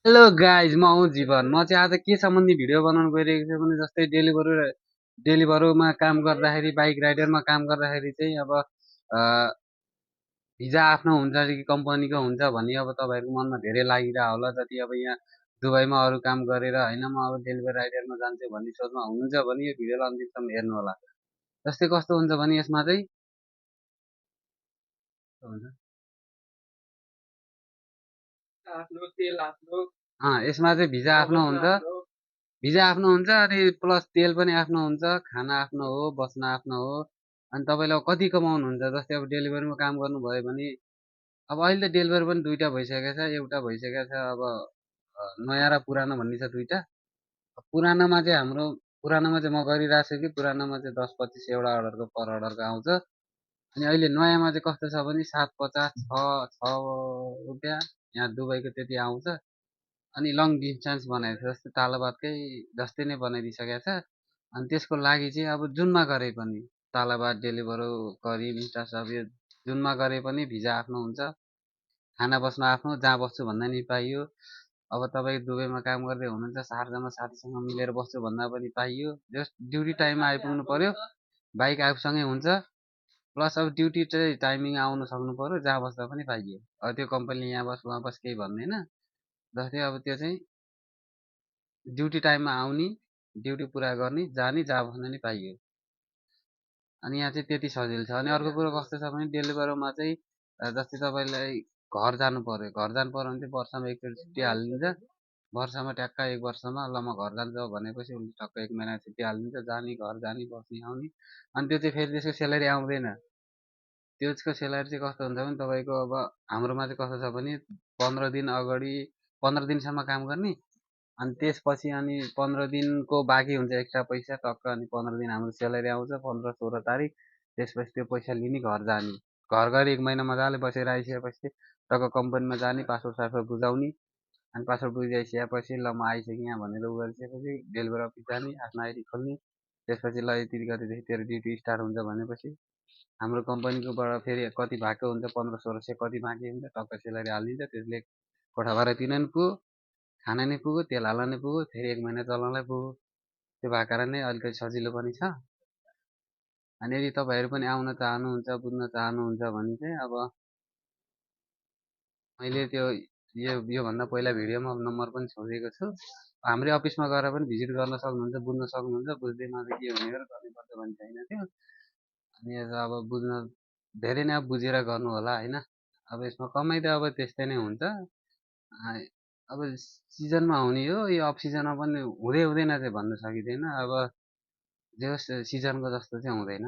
Hello guys, म हुँ जीवन। म चाहिँ आज के सम्बन्धी भिडियो बनाउनु गइरहेको छु भने जस्तै डेलिभरीमा काम गर्दाखेरि, बाइक राइडरमा काम गर्दाखेरि चाहिँ अब भिजा आफ्नो हुन्छ कि कम्पनीको हुन्छ भन्ने अब तपाईँहरूको मनमा धेरै लागिरहेको होला। जति अब यहाँ दुबईमा अरू काम गरेर होइन म अब डेलिभरी राइडरमा जान्छु भन्ने सोचमा हुनुहुन्छ भने यो भिडियोलाई अन्तिमसम्म हेर्नु होला। जस्तै कस्तो हुन्छ भने यसमा चाहिँ हुन्छ यसमा चाहिँ भिजा आफ्नो हुन्छ अनि प्लस तेल पनि आफ्नो हुन्छ, खाना आफ्नो हो, बस्न आफ्नो हो। अनि तपाईँले अब कति कमाउनुहुन्छ? जस्तै अब डेलिभरीमा काम गर्नुभयो भने अब अहिले त डेलिभरी पनि दुइटा भइसकेको छ। एउटा भइसकेको छ अब नयाँ र पुरानो भन्ने छ दुइटा। पुरानोमा चाहिँ पुरानोमा चाहिँ म गरिरहेको छु कि पुरानोमा चाहिँ 10-25 एउटा अर्डरको पर अर्डरको आउँछ। अनि अहिले नयाँमा चाहिँ कस्तो छ भने 750 छ रुपियाँ यहाँ दुबईको त्यति आउँछ। अनि लङ डिस्टेन्स बनाएको छ, जस्तै तालबातकै जस्तै नै बनाइदिइसकेको छ। अनि त्यसको लागि चाहिँ अब जुनमा गरे पनि तालबात डेलिभरो करिब इन्स्टा सब यो जुनमा गरे पनि भिजा आफ्नो हुन्छ, खाना बस्न आफ्नो, जहाँ बस्छु भन्दा नि पाइयो। अब तपाईँ दुबईमा काम गर्दै हुनुहुन्छ, शारजामा साथीसँग मिलेर बस्छु भन्दा पनि पाइयो। जस्ट ड्युटी टाइममा आइपुग्नु पर्यो, बाइक आफूसँगै हुन्छ। प्लस अब ड्युटी चाहिँ टाइमिङ आउनु सक्नु पर्यो, जहाँ बस्दा पनि पाइयो। अब त्यो कम्पनीले यहाँ बस उहाँ बस केही भन्दैन। जस्तै अब त्यो चाहिँ ड्युटी टाइममा आउने, ड्युटी पुरा गर्ने, जाने, जहाँ बस्न नि पाइयो। अनि यहाँ चाहिँ त्यति सजिलो छ। अनि अर्को कुरो कस्तो छ भने डेलिभरीमा चाहिँ जस्तै तपाईँलाई घर जानु पर्यो, घर जानु पर्यो भने चाहिँ वर्षमा एकचोटि छुट्टी हालिदिन्छ। वर्षमा ट्याक्क 1 वर्षमा ल म घर जान्छ भनेपछि उसले टक्क 1 महिना छुट्टी हालिदिन्छ, जाने, घर जाने, बस्ने, आउने। अनि त्यो चाहिँ फेरि त्यसको सेलेरी आउँदैन। त्यसको सेलेरी चाहिँ कस्तो हुन्छ भने तपाईँको अब हाम्रोमा चाहिँ कस्तो छ भने 15 दिन अगाडि 15 दिनसम्म काम गर्ने, अनि त्यसपछि अनि 15 दिनको बाँकी हुन्छ एक्स्ट्रा पैसा टक्क। अनि 15 दिन हाम्रो सेलेरी आउँछ 15-16 तारिक। त्यसपछि त्यो पैसा लिने, घर जाने, घर गएर 1 महिना मजाले बसेर आइसकेपछि टक्क कम्पनीमा जाने, पासपोर्ट सासपोर्ट बुझाउने। अनि पासपोर्ट बुझाइसकेपछि ल म आइसकेँ यहाँ भनेर उ गरिसकेपछि डेलिभरी अफिस जाने, आफ्नो आइडी खोल्ने। त्यसपछि ल यति गतिदेखि तेरो ड्युटी स्टार्ट हुन्छ भनेपछि हाम्रो कम्पनीकोबाट फेरि कति भएको हुन्छ, 1500-1600 कति बाँकी हुन्छ, टक्क सेलेरी हालिदिन्छ। त्यसले कोठा भाडा तिर्न नि पुग्यो, खाना नि पुग्यो, तेल हाल्न नि पुग्यो, फेरि 1 महिना चलाउनलाई पुग्यो। त्यो भएको कारणले अलिकति सजिलो पनि छ। अनि यदि तपाईँहरू पनि आउन चाहनुहुन्छ, बुझ्न चाहनुहुन्छ भने चाहिँ अब मैले त्यो योभन्दा पहिला भिडियोमा नम्बर पनि छोडिदिएको छु। हाम्रै अफिसमा गएर पनि भिजिट गर्न सक्नुहुन्छ, बुझ्न सक्नुहुन्छ। बुझ्दै नभए के हुने हो र गर्नुपर्छ भन्ने छैन त्यो। अनि अब बुझ्न धेरै नै अब बुझेर गर्नु होला होइन। अब यसमा कमाइ त अब त्यस्तै नै हुन्छ। अब सिजनमा हुने हो, यो अफ सिजनमा पनि हुँदै हुँदैन चाहिँ भन्न सकिँदैन। अब जे होस् सिजनको जस्तो चाहिँ हुँदैन।